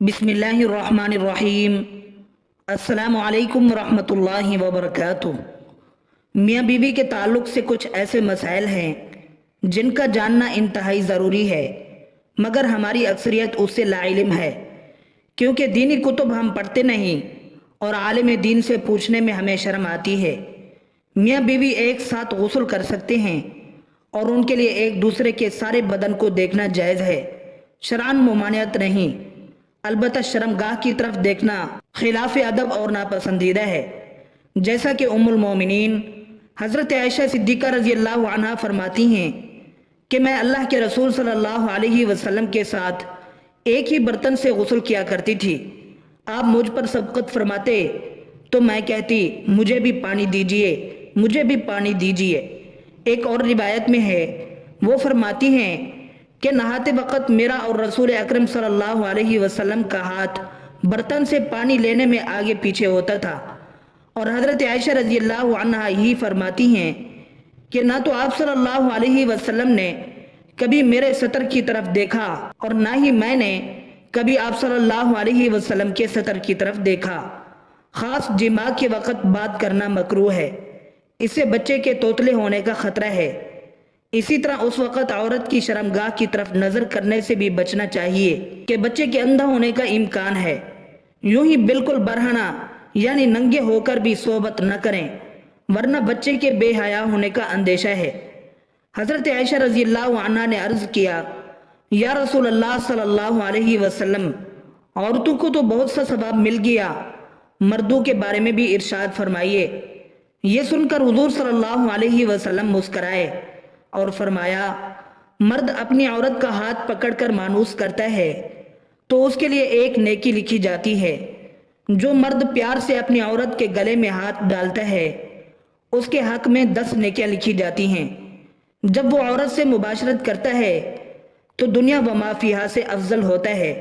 بسم اللہ الرحمن الرحیم۔ السلام علیکم ورحمۃ اللہ وبرکاتہ۔ میاں بیوی کے تعلق سے کچھ ایسے مسائل ہیں جن کا جاننا انتہائی ضروری ہے، مگر ہماری اکثریت اس سے لا علم ہے، کیونکہ دینی کتب ہم پڑھتے نہیں اور عالم دین سے پوچھنے میں ہمیں شرم آتی ہے۔ میاں بیوی ایک ساتھ غسل کر سکتے ہیں اور ان کے لیے ایک دوسرے کے سارے بدن کو دیکھنا جائز ہے، شرعاً ممانعت نہیں، البتہ شرمگاہ کی طرف دیکھنا خلاف ادب اور ناپسندیدہ ہے، جیسا کہ ام المومنین حضرت عائشہ صدیقہ رضی اللہ عنہا فرماتی ہیں کہ میں اللہ کے رسول صلی اللہ علیہ وسلم کے ساتھ ایک ہی برتن سے غسل کیا کرتی تھی۔ آپ مجھ پر سبقت فرماتے تو میں کہتی مجھے بھی پانی دیجئے، مجھے بھی پانی دیجئے۔ ایک اور روایت میں ہے، وہ فرماتی ہیں کہ نہاتے وقت میرا اور رسول اکرم صلی اللہ علیہ وسلم کا ہاتھ برتن سے پانی لینے میں آگے پیچھے ہوتا تھا، اور حضرت عائشہ رضی اللہ عنہا ہی فرماتی ہیں کہ نہ تو آپ صلی اللہ علیہ وسلم نے کبھی میرے سطر کی طرف دیکھا اور نہ ہی میں نے کبھی آپ صلی اللہ علیہ وسلم کے سطر کی طرف دیکھا۔ خاص جماع کے وقت بات کرنا مکروہ ہے، اس سے بچے کے توتلے ہونے کا خطرہ ہے۔ اسی طرح اس وقت عورت کی شرمگاہ کی طرف نظر کرنے سے بھی بچنا چاہیے کہ بچے کے اندھا ہونے کا امکان ہے۔ یوں ہی بالکل برہنہ یعنی ننگے ہو کر بھی صحبت نہ کریں، ورنہ بچے کے بے حیا ہونے کا اندیشہ ہے۔ حضرت عائشہ رضی اللہ عنہا نے عرض کیا، یا رسول اللہ صلی اللہ علیہ وسلم، عورتوں کو تو بہت سا ثواب مل گیا، مردوں کے بارے میں بھی ارشاد فرمائیے۔ یہ سن کر حضور صلی اللہ علیہ وسلم مسکرائے اور فرمایا، مرد اپنی عورت کا ہاتھ پکڑ کر مانوس کرتا ہے تو اس کے لیے ایک نیکی لکھی جاتی ہے، جو مرد پیار سے اپنی عورت کے گلے میں ہاتھ ڈالتا ہے اس کے حق میں 10 نیکیاں لکھی جاتی ہیں۔ جب وہ عورت سے مباشرت کرتا ہے تو دنیا و ما فیہا سے افضل ہوتا ہے۔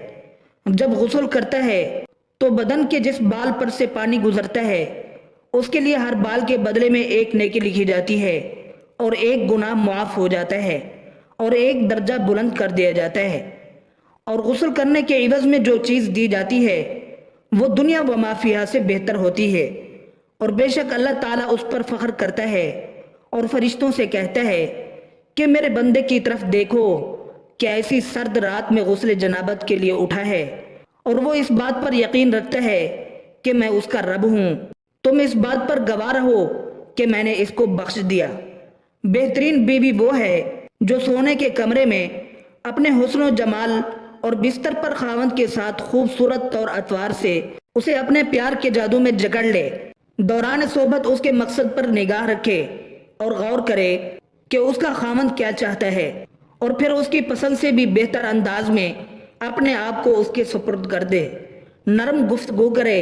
جب غسل کرتا ہے تو بدن کے جس بال پر سے پانی گزرتا ہے اس کے لیے ہر بال کے بدلے میں ایک نیکی لکھی جاتی ہے، اور ایک گناہ معاف ہو جاتا ہے اور ایک درجہ بلند کر دیا جاتا ہے۔ اور غسل کرنے کے عوض میں جو چیز دی جاتی ہے وہ دنیا و ما فیہا سے بہتر ہوتی ہے، اور بے شک اللہ تعالیٰ اس پر فخر کرتا ہے اور فرشتوں سے کہتا ہے کہ میرے بندے کی طرف دیکھو کہ ایسی سرد رات میں غسل جنابت کے لیے اٹھا ہے، اور وہ اس بات پر یقین رکھتا ہے کہ میں اس کا رب ہوں۔ تم اس بات پر گواہ رہو کہ میں نے اس کو بخش دیا۔ بہترین بیوی وہ ہے جو سونے کے کمرے میں اپنے حسن و جمال اور بستر پر خاوند کے ساتھ خوبصورت طور اطوار سے اسے اپنے پیار کے جادو میں جکڑ لے، دوران صحبت اس کے مقصد پر نگاہ رکھے اور غور کرے کہ اس کا خاوند کیا چاہتا ہے، اور پھر اس کی پسند سے بھی بہتر انداز میں اپنے آپ کو اس کے سپرد کر دے، نرم گفتگو کرے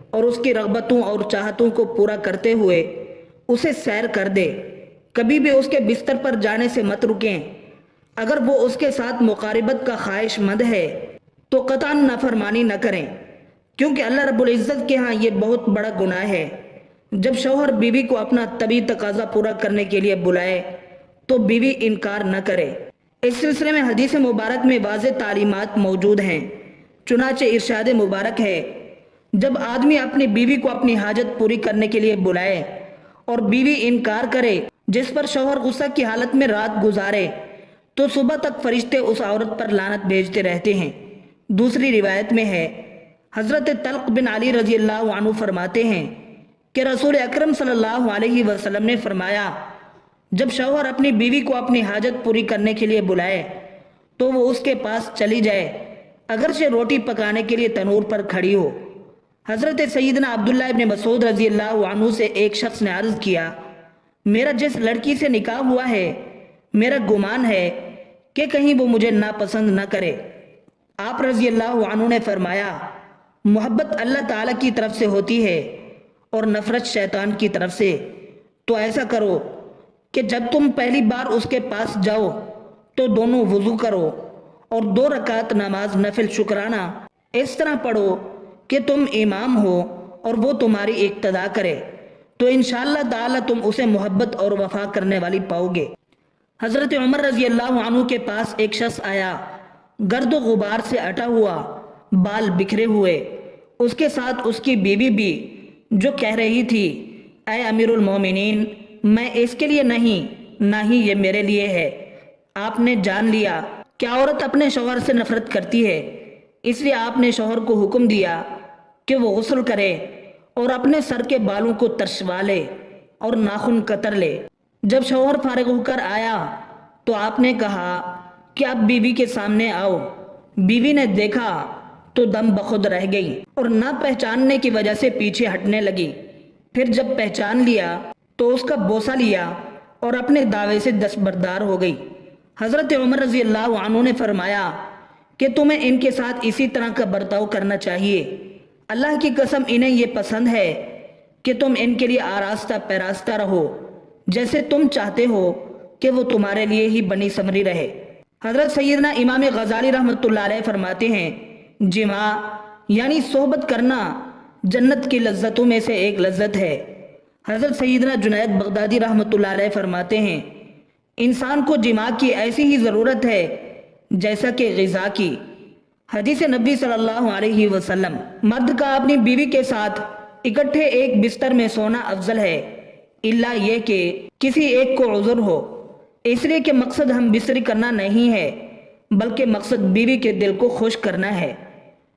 اور اس کی رغبتوں اور چاہتوں کو پورا کرتے ہوئے اسے سیر کر دے۔ کبھی بھی اس کے بستر پر جانے سے مت رکیں۔ اگر وہ اس کے ساتھ مقاربت کا خواہش مند ہے تو قطعاً نافرمانی نہ کریں، کیونکہ اللہ رب العزت کے ہاں یہ بہت بڑا گناہ ہے۔ جب شوہر بیوی کو اپنا طبی تقاضا پورا کرنے کے لیے بلائے تو بیوی انکار نہ کرے۔ اس سلسلے میں حدیث مبارک میں واضح تعلیمات موجود ہیں، چنانچہ ارشاد مبارک ہے، جب آدمی اپنی بیوی کو اپنی حاجت پوری کرنے کے لیے بلائے اور بیوی انکار کرے، جس پر شوہر غصہ کی حالت میں رات گزارے، تو صبح تک فرشتے اس عورت پر لعنت بھیجتے رہتے ہیں۔ دوسری روایت میں ہے، حضرت طلق بن علی رضی اللہ عنہ فرماتے ہیں کہ رسول اکرم صلی اللہ علیہ وسلم نے فرمایا، جب شوہر اپنی بیوی کو اپنی حاجت پوری کرنے کے لیے بلائے تو وہ اس کے پاس چلی جائے، اگرچہ روٹی پکانے کے لیے تنور پر کھڑی ہو۔ حضرت سیدنا عبداللہ ابن مسعود رضی اللہ عنہ سے ایک شخص نے عرض کیا، میرا جس لڑکی سے نکاح ہوا ہے میرا گمان ہے کہ کہیں وہ مجھے ناپسند نہ کرے۔ آپ رضی اللہ عنہ نے فرمایا، محبت اللہ تعالیٰ کی طرف سے ہوتی ہے اور نفرت شیطان کی طرف سے، تو ایسا کرو کہ جب تم پہلی بار اس کے پاس جاؤ تو دونوں وضو کرو اور 2 رکعت نماز نفل شکرانہ اس طرح پڑھو کہ تم امام ہو اور وہ تمہاری اقتداء کرے، تو انشاءاللہ تعالیٰ تم اسے محبت اور وفا کرنے والی پاؤ گے۔ حضرت عمر رضی اللہ عنہ کے پاس ایک شخص آیا، گرد و غبار سے اٹا ہوا بال بکھرے ہوئے۔ اس کے ساتھ اس کی بیوی بھی، جو کہہ رہی تھی اے امیر المومنین، میں اس کے لیے نہیں، نہ ہی یہ میرے لیے ہے۔ آپ نے جان لیا کہ عورت اپنے شوہر سے نفرت کرتی ہے، اس لیے آپ نے شوہر کو حکم دیا کہ وہ غسل کرے اور اپنے سر کے بالوں کو ترشوا لے اور ناخن کتر لے۔ جب شوہر فارغ ہو کر آیا تو آپ نے کہا کہ اب بیوی کے سامنے آؤ۔ بیوی نے دیکھا تو دم بخود رہ گئی اور نہ پہچاننے کی وجہ سے پیچھے ہٹنے لگی۔ پھر جب پہچان لیا تو اس کا بوسہ لیا اور اپنے دعوے سے دستبردار ہو گئی۔ حضرت عمر رضی اللہ عنہ نے فرمایا کہ تمہیں ان کے ساتھ اسی طرح کا برتاؤ کرنا چاہیے۔ اللہ کی قسم انہیں یہ پسند ہے کہ تم ان کے لیے آراستہ پیراستہ رہو، جیسے تم چاہتے ہو کہ وہ تمہارے لیے ہی بنی سمری رہے۔ حضرت سیدنا امام غزالی رحمۃ اللہ علیہ فرماتے ہیں، جماع یعنی صحبت کرنا جنت کی لذتوں میں سے ایک لذت ہے۔ حضرت سیدنا جنید بغدادی رحمۃ اللہ علیہ فرماتے ہیں، انسان کو جماع کی ایسی ہی ضرورت ہے جیسا کہ غذا کی۔ حدیث نبی صلی اللہ علیہ وسلم، مرد کا اپنی بیوی کے ساتھ اکٹھے ایک بستر میں سونا افضل ہے، الا یہ کہ کسی ایک کو عذر ہو۔ اس لیے کہ مقصد ہم بستری کرنا نہیں ہے، بلکہ مقصد بیوی کے دل کو خوش کرنا ہے۔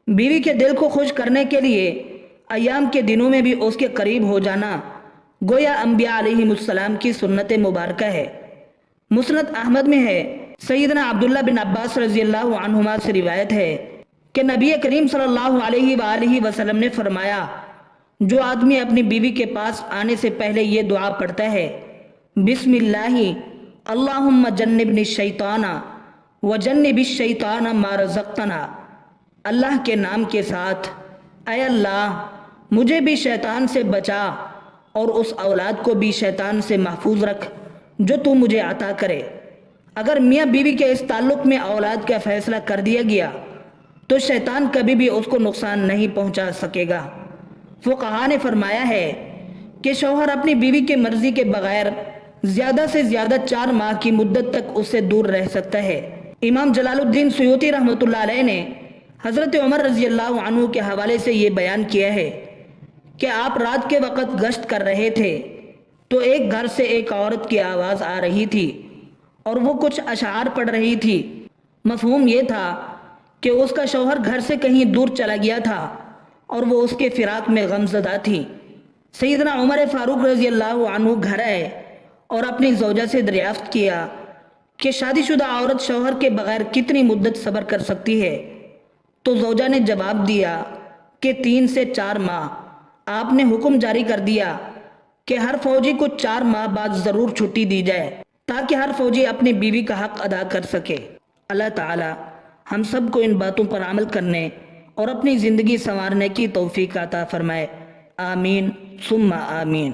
بیوی کے دل کو خوش کرنے کے لیے ایام کے دنوں میں بھی اس کے قریب ہو جانا گویا انبیاء علیہ السلام کی سنت مبارکہ ہے۔ مسند احمد میں ہے، سیدنا عبداللہ بن عباس رضی اللہ عنہما سے روایت ہے کہ نبی کریم صلی اللہ علیہ وآلہ وسلم نے فرمایا، جو آدمی اپنی بیوی کے پاس آنے سے پہلے یہ دعا پڑھتا ہے، بسم اللہ اللہم جنبنی الشیطان وجنب الشیطان ما رزقتنا، اللہ کے نام کے ساتھ، اے اللہ مجھے بھی شیطان سے بچا اور اس اولاد کو بھی شیطان سے محفوظ رکھ جو تو مجھے عطا کرے۔ اگر میاں بیوی کے اس تعلق میں اولاد کا فیصلہ کر دیا گیا تو شیطان کبھی بھی اس کو نقصان نہیں پہنچا سکے گا۔ فقہا نے فرمایا ہے کہ شوہر اپنی بیوی کی مرضی کے بغیر زیادہ سے زیادہ 4 ماہ کی مدت تک اس سے دور رہ سکتا ہے۔ امام جلال الدین سیوطی رحمۃ اللہ علیہ نے حضرت عمر رضی اللہ عنہ کے حوالے سے یہ بیان کیا ہے کہ آپ رات کے وقت گشت کر رہے تھے تو ایک گھر سے ایک عورت کی آواز آ رہی تھی اور وہ کچھ اشعار پڑھ رہی تھی۔ مفہوم یہ تھا کہ اس کا شوہر گھر سے کہیں دور چلا گیا تھا اور وہ اس کے فراق میں غمزدہ تھی۔ سیدنا عمر فاروق رضی اللہ عنہ گھر آئے اور اپنی زوجہ سے دریافت کیا کہ شادی شدہ عورت شوہر کے بغیر کتنی مدت صبر کر سکتی ہے؟ تو زوجہ نے جواب دیا کہ 3 سے 4 ماہ۔ آپ نے حکم جاری کر دیا کہ ہر فوجی کو 4 ماہ بعد ضرور چھٹی دی جائے تاکہ ہر فوجی اپنی بیوی کا حق ادا کر سکے۔ اللہ تعالی ہم سب کو ان باتوں پر عمل کرنے اور اپنی زندگی سنوارنے کی توفیق عطا فرمائے، آمین ثم آمین۔